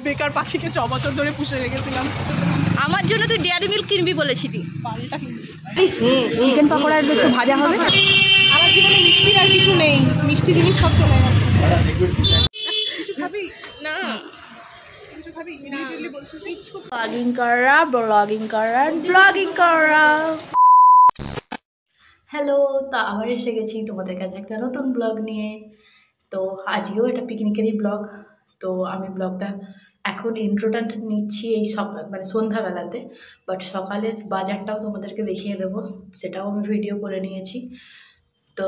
বেকার পাখিকে 6 বছর ধরে পুষে রেখেছিলাম। আমার জন্য তুই ডেয়ারি মিল্ক কিনবি বলেছিলি। চিকেন পকোড়া একটু ভাজা হবে। আমার জীবনে মিষ্টির আর কিছু নেই, মিষ্টি জিনিস সব চলে গেছে। কিছু খাবি না? ব্লগিং করা। হ্যালো, তো আবার এসে গেছি তোমাদের কাছে একটা নতুন ব্লগ নিয়ে। তো আজকেও এটা পিকনিকেরই ব্লগ। তো আমি ব্লগটা এখন ইন্ট্রোটা নিচ্ছি এই মানে সন্ধ্যাবেলাতে, বাট সকালের বাজারটাও তোমাদেরকে দেখিয়ে দেবো, সেটাও আমি ভিডিও করে নিয়েছি। তো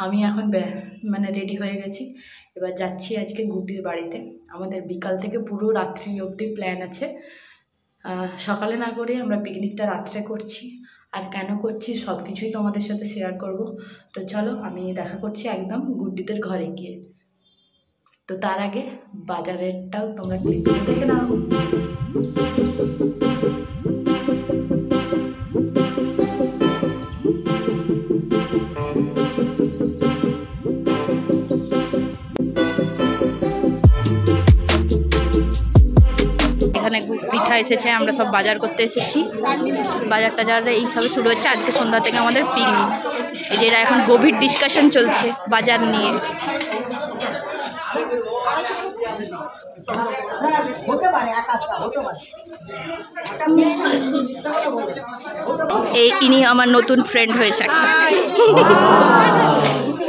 আমি এখন মানে রেডি হয়ে গেছি, এবার যাচ্ছি আজকে গুড্ডির বাড়িতে। আমাদের বিকাল থেকে পুরো রাত্রি অবধি প্ল্যান আছে। সকালে না করে আমরা পিকনিকটা রাত্রে করছি, আর কেন করছি সব কিছুই তোমাদের সাথে শেয়ার করব। তো চলো আমি দেখা করছি একদম গুড্ডিদের ঘরে গিয়ে। তো তার আগে বাজারেরটাও তোমরা দেখে নাও। এখানে পিঠা এসেছে, আমরা সব বাজার করতে এসেছি। বাজার টাজার এই সবে শুরু হচ্ছে। আজকে সন্ধ্যা থেকে আমাদের পিকনিক, যেটা এখন গভীর ডিসকাশন চলছে বাজার নিয়ে। ইনি আমার নতুন ফ্রেন্ড হয়েছে।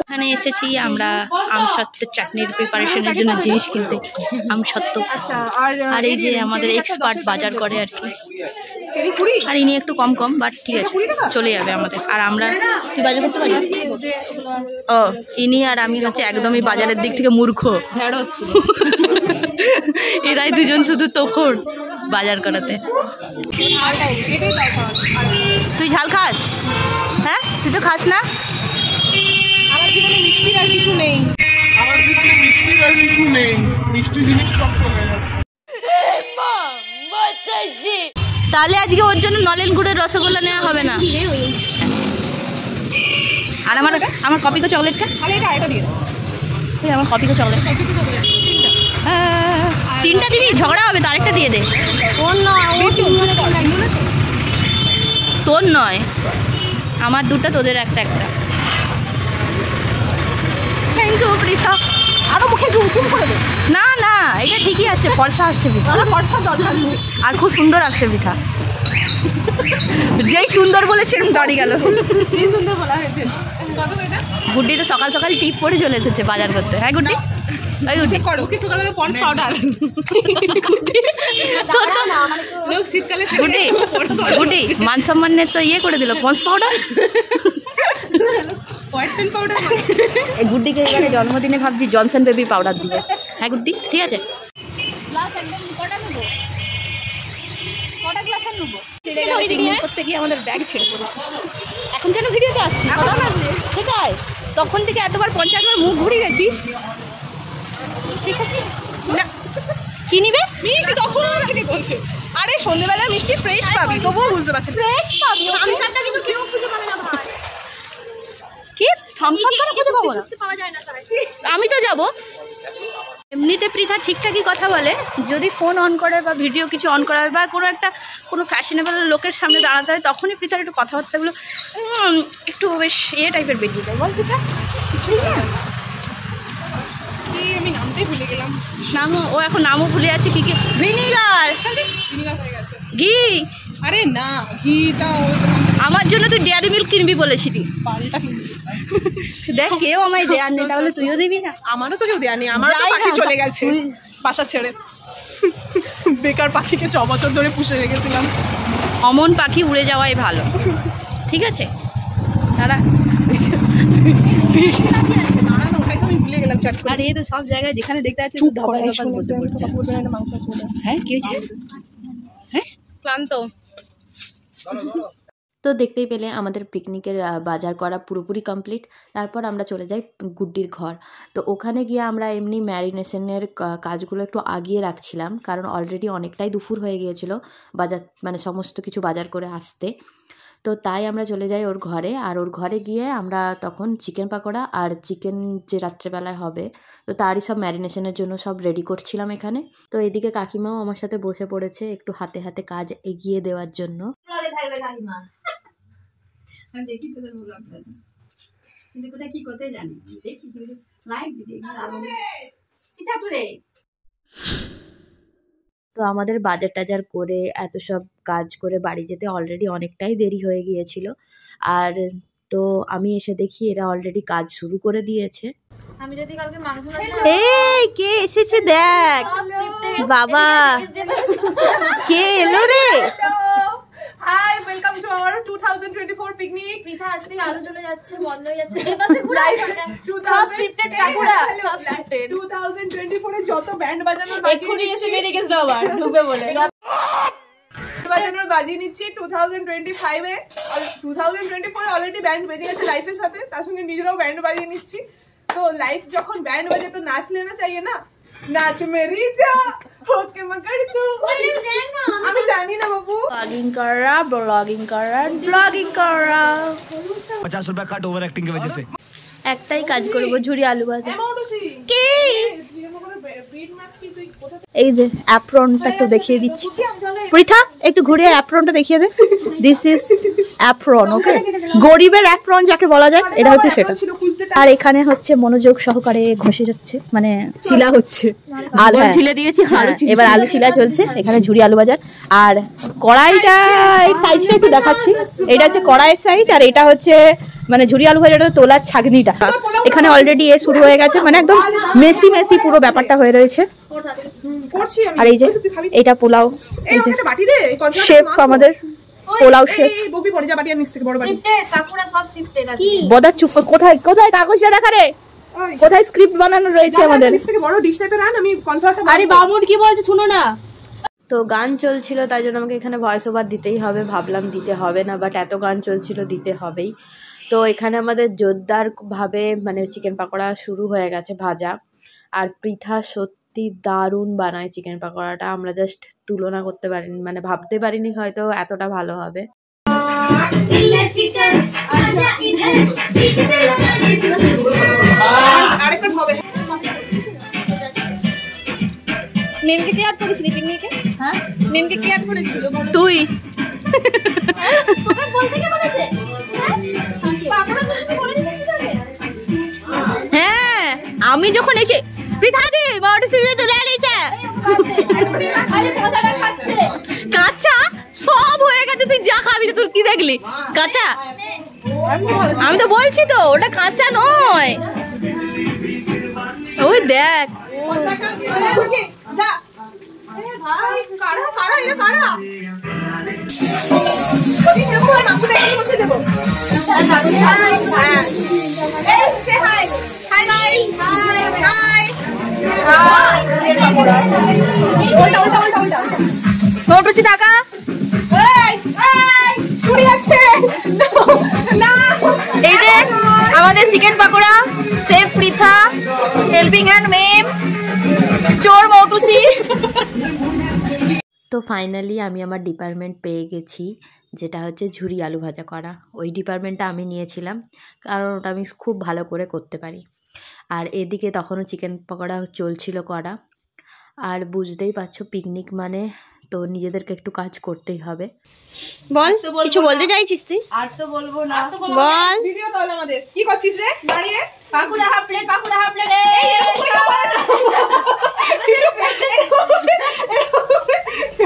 এখানে এসেছি আমরা আমসত্ত্বের চাটনির প্রিপারেশনের জন্য জিনিস কিনতে। আমসত্ত্ব আর এই যে আমাদের এক্সপার্ট বাজার করে আর কি। আর ইনি একটু কম কম, বাট ঠিক আছে, চলে যাবে আমাদের। আর আমরা কি বাজার করতে পারি? ও, ইনি আর আমি হচ্ছে একদমই বাজারের দিক থেকে মূর্খ। এরাই দুজন শুধু তখন বাজার করাতে। তুই ঝাল খাস? হ্যাঁ, তুই তো খাস না। আমার জীবনে মিষ্টির আর কিছু নেই, আমার জীবনে মিষ্টির আর কিছু নেই, মিষ্টি জিনিস সব চলে গেছে। তাহলে আজকে ওর জন্য নলেন গুড়ের রসগোল্লা নেওয়া হবে না। আর আমার কপিকো চকলেটটা, আমার কপিকো চকলেট 3টা দিবি, ঝগড়া হবে তো আরেকটা দিয়ে দে। তোর নয়, আমার 2টা, তোদের একটা একটা। Thank you Prita. আরো মুখে জুম করে দে। না না, এটা ঠিকই আসছে, ফর্সা আসছে পিঠা, আর খুব সুন্দর আসছে পিঠা। যেই সুন্দর বলেছে এরকম দাঁড়িয়ে গেল। সুন্দর বলা হয়েছে। গুড্ডি তো সকাল সকাল টিপ পরে চলে এসেছে বাজার করতে। হ্যাঁ গুড্ডি, মান সম্মানের তো ইয়ে করে দিল পন্স পাউডার। এই গুড্ডিকে এবারে জন্মদিনে ভাবছি জনসন বেবি পাউডার দিবে। হ্যাঁ গুড্ডি, ঠিক আছে। করতে গিয়ে আমাদের ব্যাগ ছেড়ে পড়েছে। এখন কেন ভিডিওতে আসছি? সেটাই, তখন থেকে এতবার 50 বার মুখ ঘুরে গেছিস। ঠিক আছে না, কি নিবে? মিষ্টি তখন থেকে বলছে, আরে সন্ধ্যেবেলা মিষ্টি ফ্রেশ পাবি, তবুও বুঝতে পারছি ফ্রেশ পাবি। থামসাপটা কিন্তু কেউ খুঁজে পাবে না ভাই। কি থামসাপ করে খুঁজে পাবো না? আমি তো যাব। এমনিতে পৃথা ঠিকঠাকই কথা বলে, যদি ফোন অন করে বা ভিডিও কিছু অন করা হয় বা কোনো ফ্যাশনেবল লোকের সামনে দাঁড়াতে হয়, তখনই পৃথার একটু কথাবার্তাগুলো একটু বেশ টাইপের বেরিয়ে যায়। বল পৃথা, কিছুই না। আমি নামটাই ভুলে গেলাম। ও এখন নামও ভুলে আছে। কি কি? ভিনিগার হয়ে গেছে। ঘি। আরে না, ঘিটা আমার জন্য তুই ডেয়ারি মিল্ক কিনবি বলেছিলি। দেখ কেউ আমায় দেয়ার নেই, তাহলে তুইও দিবি না? আমারও তো কেউ দেয়ার নেই, আমারও তো পাখি চলে গেছে বাসা ছেড়ে। বেকার পাখিকে 6 বছর ধরে পুষে রেখেছিলাম। অমন পাখি উড়ে যাওয়াই ভালো, ঠিক আছে? তারা আর এই তো সব জায়গায় যেখানে দেখতে পাচ্ছি বসে পড়ছে। হ্যাঁ, কি হয়েছে? হ্যাঁ, ক্লান্ত। তো দেখতেই পেলে আমাদের পিকনিকের বাজার করা পুরোপুরি কমপ্লিট। তারপর আমরা চলে যাই গুড্ডির ঘর। তো ওখানে গিয়ে আমরা এমনি ম্যারিনেশনের কাজগুলো একটু আগিয়ে রাখছিলাম, কারণ অলরেডি অনেকটাই দুপুর হয়ে গিয়েছিল বাজার মানে সমস্ত কিছু বাজার করে আসতে। তো তাই আমরা চলে যাই ওর ঘরে। আর ওর ঘরে গিয়ে আমরা তখন চিকেন পাকোড়া আর চিকেন যে রাত্রেবেলায় হবে তো তারই সব ম্যারিনেশনের জন্য সব রেডি করছিলাম এখানে। তো এদিকে কাকিমাও আমার সাথে বসে পড়েছে একটু হাতে হাতে কাজ এগিয়ে দেওয়ার জন্য। কি করতে জানি দেখি লাইক দিদি তো আমাদের বাজার টাজার করে এত সব কাজ করে বাড়ি যেতে অলরেডি অনেকটাই দেরি হয়ে গিয়েছিল। আর তো আমি এসে দেখি এরা অলরেডি কাজ শুরু করে দিয়েছে। আমি যদি কালকে মাংস এই কে এসেছে দেখ বাবা, কে এলো রে? Hi, welcome to our 2024 picnic. Pritha আজ থেকে আলো চলে যাচ্ছে, বন্ধ হয়ে যাচ্ছে। এই পাশে ঘুরে সব স্ক্রিপ্টেড কাকুরা, সব স্ক্রিপ্টেড। 2024 এ যত ব্যান্ড বাজানোর এক্ষুনি এসে বেরিয়ে গেছিল আবার ঢুকবে বলে। বাজানোর বাজিয়ে নিচ্ছি 2025 এ। 2024 এ অলরেডি ব্যান্ড বেজে গেছে লাইফের সাথে, তার সঙ্গে নিজেরাও ব্যান্ড বাজিয়ে নিচ্ছি। তো লাইফ যখন ব্যান্ড বাজে তো নাচ লেনা চাইয়ে না, নাচ মেরি যা ওকে মগর তু। আমি জানি না বাবু। ব্লগিং করা, ব্লগিং করা, ব্লগিং করা। 50 रुपया कट ओवर एक्टिंग की वजह से। একটাই কাজ করবো, ঝুরি আলু ভাজা। কি এই যে অ্যাপ্রনটা একটু দেখিয়ে দিচ্ছি। পৃথা একটু ঘুরিয়ে অ্যাপ্রনটা দেখিয়ে দে। দিস ইজ অ্যাপ্রন, ওকে? গরিবের অ্যাপ্রন যাকে বলা যায়, এটা হচ্ছে সেটা। আর এখানে হচ্ছে মনোযোগ সহকারে ঘষে যাচ্ছে, মানে চিলা হচ্ছে। আলু ছিলে দিয়েছি, এবার আলু চিলা চলছে। এখানে ঝুরি আলু ভাজা। আর কড়াইটা এই সাইজটা একটু দেখাচ্ছি। এটা হচ্ছে কড়াইয়ের সাইজ, আর এটা হচ্ছে মানে ঝুরি আলু ভাজাটা তোলার ছাগনিটা। এখানে অলরেডি এ শুরু হয়ে গেছে, মানে একদম মেসি মেসি পুরো ব্যাপারটা হয়ে রয়েছে। আর এই যে এটা পোলাও, এই যে শেফ আমাদের পোলাও শেফ। স্ক্রিপ্টেড কাকুরা, সব স্ক্রিপ্টেড আছে। বদা চুপ, কোথায় কোথায় কাগজটা দেখা রে, কোথায় স্ক্রিপ্ট বানানো রয়েছে আমাদের। বড় ডিশ টাইপের আন, আমি কনফার্মটা। আরে বামুন কি বলছে শুনো না। তো গান চলছিল, তাই জন্য আমাকে এখানে ভয়েস ওভার দিতেই হবে। ভাবলাম দিতে হবে না, বাট এত গান চলছিল দিতে হবেই। তো এখানে আমাদের জোরদারভাবে মানে চিকেন পাকোড়া শুরু হয়ে গেছে ভাজা। আর পৃথা সত্যি দারুণ বানায় চিকেন পাকোড়াটা। আমরা জাস্ট তুলনা করতে পারিনি, মানে ভাবতে পারিনি হয়তো এতটা ভালো হবে। মেমকে কি অ্যাড করেছিলি পিকনিকে? হ্যাঁ, মেমকে কি অ্যাড করেছিল? তুই তোকে বলতে কে বলেছে? কাকুরা তো তুমি বলেছিস কিভাবে? হ্যাঁ, আমি যখন এসে পৃথা দি বড় সিজে তুলে আনিছে। আরে কথাটা খাচ্ছে। কাঁচা সব হয়ে গেছে, তুই যা খাবি। তোর কি দেখলি কাঁচা? আমি তো বলছি তো ওটা কাঁচা নয়। ওই দেখ, যা ভাই কারা কারা এটা কারা? এই যে আমাদের chicken pakora, chef Pritha, helping hand ma'am, চোর মৌটুসি। তো ফাইনালি আমি আমার ডিপার্টমেন্ট পেয়ে গেছি, যেটা হচ্ছে ঝুরি আলু ভাজা করা। ওই ডিপার্টমেন্টটা আমি নিয়েছিলাম, কারণ ওটা আমি খুব ভালো করে করতে পারি। আর এদিকে তখনও চিকেন পকোড়া চলছিল করা। আর বুঝতেই পারছো পিকনিক মানে তো নিজেদেরকে একটু কাজ করতেই হবে। বল, কিছু বলতে চাইছিস তুই? আর তো বলবো না। বল। ভিডিও তাহলে আমাদের কি করছিস রে দাঁড়িয়ে? Pakora half plate, pakora half plate.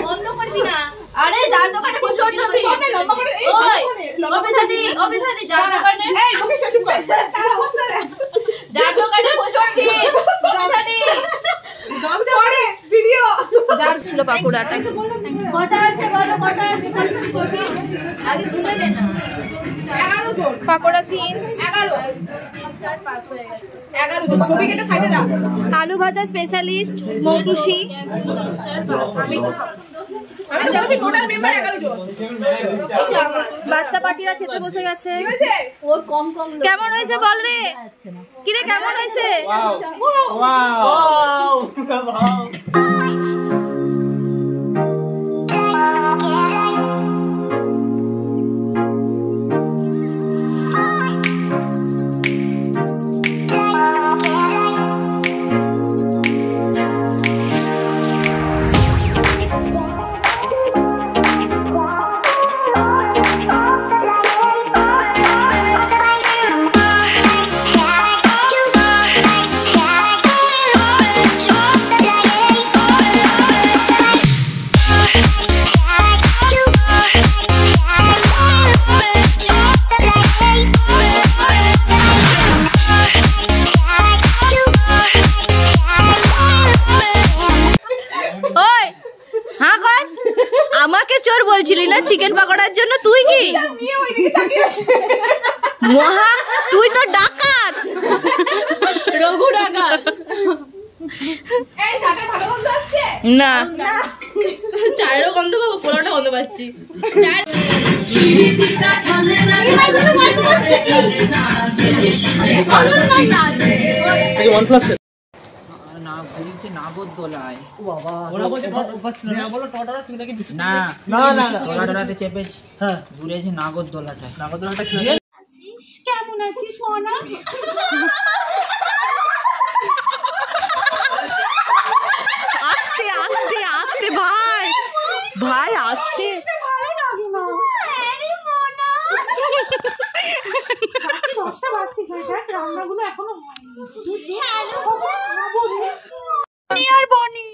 বন্ধ করবি না। আরে যার দোকানে বসে ওঠ না তুই। লম্বা করে ওই অবিধাদি, অবিধাদি যার দোকানে, এই লোকেশ চুপ কর। তার অবস্থা রে। যার দোকানে বসে ওঠ অবিধাদি। গাম পড়ে ভিডিও যার ছিল পাকুড়াটা। কটা আছে বলো, কটা আছে? আগে ঘুরে নে না। 11 জন পাকোড়া সিনস 11 4 5 হয়ে গেছে। 11 জন ছবি কেটে সাইডে রাখ। আলু ভাজা স্পেশালিস্ট মৌটুসি। আমি তো বলছি টোটাল মেম্বার 11 জন। বাচ্চা পার্টিরা খেতে বসে গেছে। কি হয়েছে? ও কম কম লোক। কেমন হয়েছে বল রে? কি রে কেমন হয়েছে? বলছিলি না চিকেন পকোড়ার জন্য, তুই কি মহা, তুই তো ডাকাত, রঘু ডাকাত। না চায়েরও গন্ধ পাবো, পোলাওটা গন্ধ পাচ্ছি। না ঘুরিয়েছে নাগরদোলায়। তোলাতে চেপেছি, ঘুরেছে নাগরদোলাটায়। কেমন আছিস সোনা? আস্তে আস্তে আস্তে ভাই, ভাই আস্তে। ভালো লাগে না। দশটা বাজতেছে, রান্নাগুলো এখনো হয়নি। আর বনি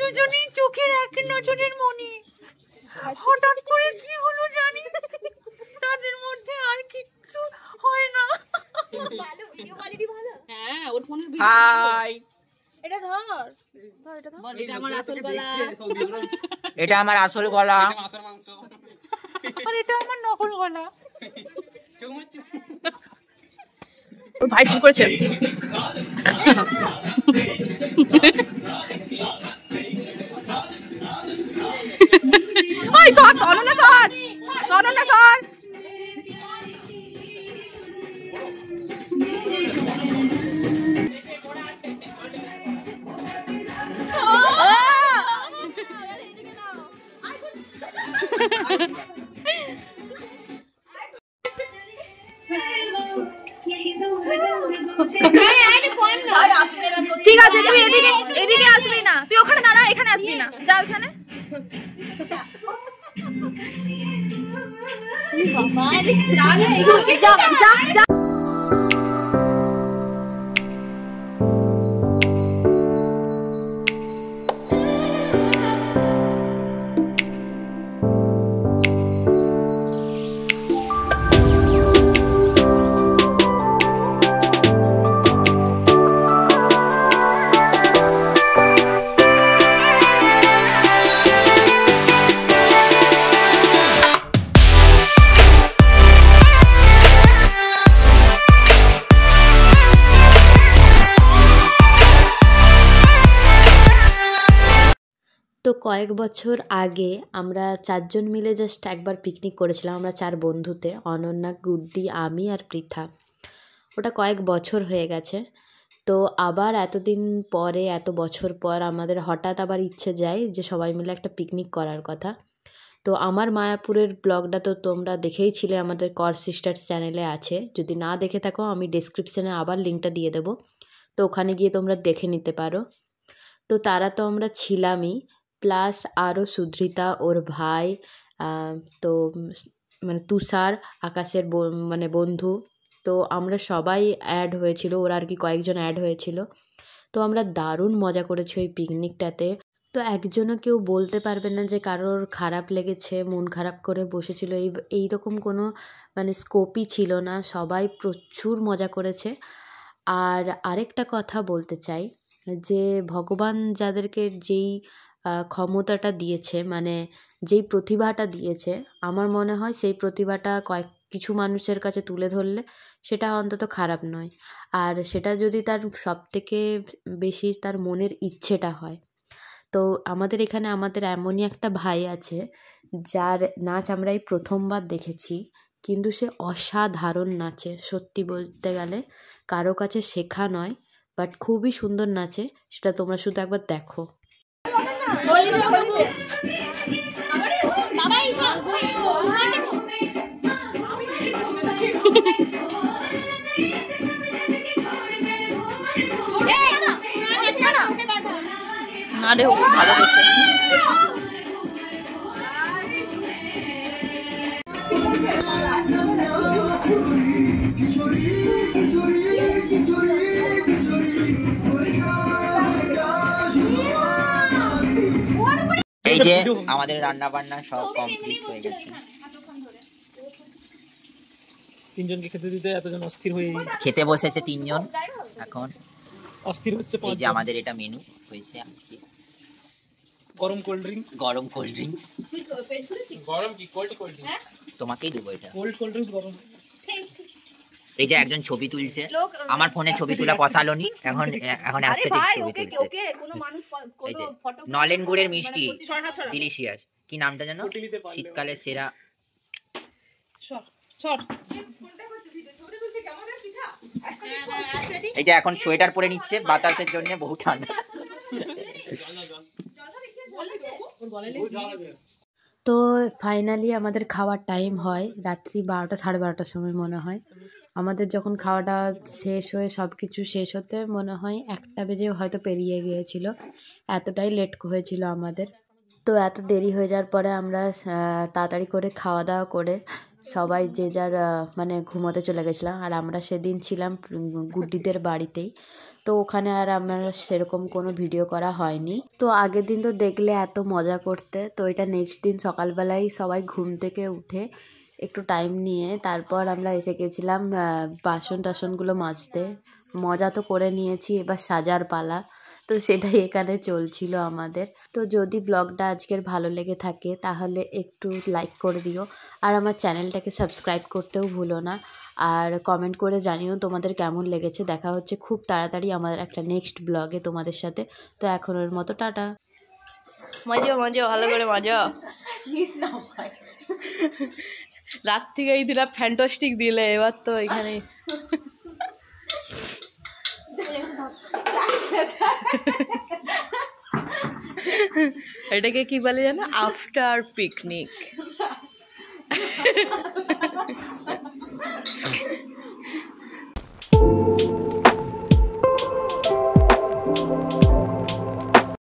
দুজনেই চোখের এক নজরের মনি। হঠাৎ করে কি হলো জানি, তাদের মধ্যে আর কিছু হয় না। ভালো ভিডিও কোয়ালিটি ভালো। হ্যাঁ, ওর ফোনের হাই, এটা ধর, এটা ধর। এটা আমার আসল গলা। এটা আমার আসল গলা। আর এটা আমার নকল গলা। ওর ভাই শুরু করেছে। ওই সর, অনন্যা সর, অনন্যা সর। ঠিক আছে, তুই এদিকে এদিকে আসবি না, তুই ওখানে দাঁড়া, এখানে আসবি না, যা ওখানে। যা যা যা। তো কয়েক বছর আগে আমরা 4 জন মিলে জাস্ট একবার পিকনিক করেছিলাম, আমরা 4 বন্ধুতে, অনন্যা, গুড্ডি, আমি আর পৃথা। ওটা কয়েক বছর হয়ে গেছে। তো আবার এতদিন পরে, এত বছর পর আমাদের হঠাৎ আবার ইচ্ছে যায় যে সবাই মিলে একটা পিকনিক করার কথা। তো আমার মায়াপুরের ব্লগটা তো তোমরা দেখেইছিলে, আমাদের কর সিস্টার্স চ্যানেলে আছে। যদি না দেখে থাকো আমি ডেসক্রিপশানে আবার লিঙ্কটা দিয়ে দেবো, তো ওখানে গিয়ে তোমরা দেখে নিতে পারো। তো তারা তো আমরা ছিলামই, প্লাস আরও সুধৃতা, ওর ভাই, তো মানে তুষার, আকাশের মানে বন্ধু। তো আমরা সবাই অ্যাড হয়েছিল, ওরা আর কি কয়েকজন অ্যাড হয়েছিল। তো আমরা দারুণ মজা করেছি ওই পিকনিকটাতে। তো একজনও কেউ বলতে পারবে না যে কারোর খারাপ লেগেছে, মন খারাপ করে বসেছিল, এইরকম কোনো মানে স্কোপই ছিল না। সবাই প্রচুর মজা করেছে। আর আরেকটা কথা বলতে চাই যে ভগবান যাদেরকে যেই ক্ষমতাটা দিয়েছে, মানে যেই প্রতিভাটা দিয়েছে, আমার মনে হয় সেই প্রতিভাটা কিছু মানুষের কাছে তুলে ধরলে সেটা অন্তত খারাপ নয়। আর সেটা যদি তার সবথেকে বেশি তার মনের ইচ্ছেটা হয়। তো আমাদের এখানে আমাদের এমনই একটা ভাই আছে যার নাচ আমরা এই প্রথমবার দেখেছি, কিন্তু সে অসাধারণ নাচে। সত্যি বলতে গেলে কারো কাছে শেখা নয়, বাট খুবই সুন্দর নাচে। সেটা তোমরা শুধু একবার দেখো। না রে, ভালো করছে। এই যে আমাদের রান্না বান্না সব কমপ্লিট হয়ে গেছে। তিনজনকে খেতে দিতে এতজন অস্থির হয়ে খেতে বসেছে 3 জন, এখন অস্থির হচ্ছে। এই যে আমাদের এটা মেনু হয়েছে আজকে। গরম কোল্ড ড্রিঙ্কস। গরম কোল্ড ড্রিঙ্কস। গরম কি কোল্ড কোল্ড ড্রিঙ্কস? তোমাকেই দেবো এটা। কোল্ড কোল্ড ড্রিঙ্কস গরম। এই যে একজন ছবি তুলছে, আমার ফোনে ছবি তোলা পছালোনি, এখন অ্যাস্থেটিক ছবি তুলছে। এই যে নলেন গুড়ের মিষ্টি, ডিলিশিয়াস। কি নামটা জানো? শীতকালের সেরা। এই যে এখন সোয়েটার পরে নিচ্ছে বাতাসের জন্য, বহু ঠান্ডা। তো ফাইনালি আমাদের খাওয়ার টাইম হয় রাত্রি 12টা 12:30টার সময় মনে হয়। আমাদের যখন খাওয়াটা শেষ হয়ে সব কিছু শেষ হতে মনে হয় 1টা বেজে হয়তো পেরিয়ে গিয়েছিল, এতটাই লেট হয়েছিল আমাদের। তো এত দেরি হয়ে যাওয়ার পরে আমরা তাড়াতাড়ি করে খাওয়া দাওয়া করে সবাই যে যার মানে ঘুমোতে চলে গেছিলাম। আর আমরা সেদিন ছিলাম গুড্ডিদের বাড়িতেই, তো ওখানে আর আমার সেরকম কোনো ভিডিও করা হয়নি। তো আগের দিন তো দেখলে এত মজা করতে, তো এটা নেক্সট দিন সকালবেলায় সবাই ঘুম থেকে উঠে একটু টাইম নিয়ে তারপর আমরা এসে গেছিলাম বাসন টাসনগুলো মাজতে। মজা তো করে নিয়েছি, এবার সাজার পালা, তো সেটাই এখানে চলছিল আমাদের। তো যদি ব্লগটা আজকের ভালো লেগে থাকে তাহলে একটু লাইক করে দিও, আর আমার চ্যানেলটাকে সাবস্ক্রাইব করতেও ভুলো না, আর কমেন্ট করে জানিও তোমাদের কেমন লেগেছে। দেখা হচ্ছে খুব তাড়াতাড়ি আমাদের একটা নেক্সট ব্লগে তোমাদের সাথে। তো এখনের মতো টাটা। মজা মজা ভালো করে মজা। রাত থেকে এই দিলা ফ্যান্টাস্টিক দিলে, এবার তো এখানে এটাকে কি বলে জানো? After picnic.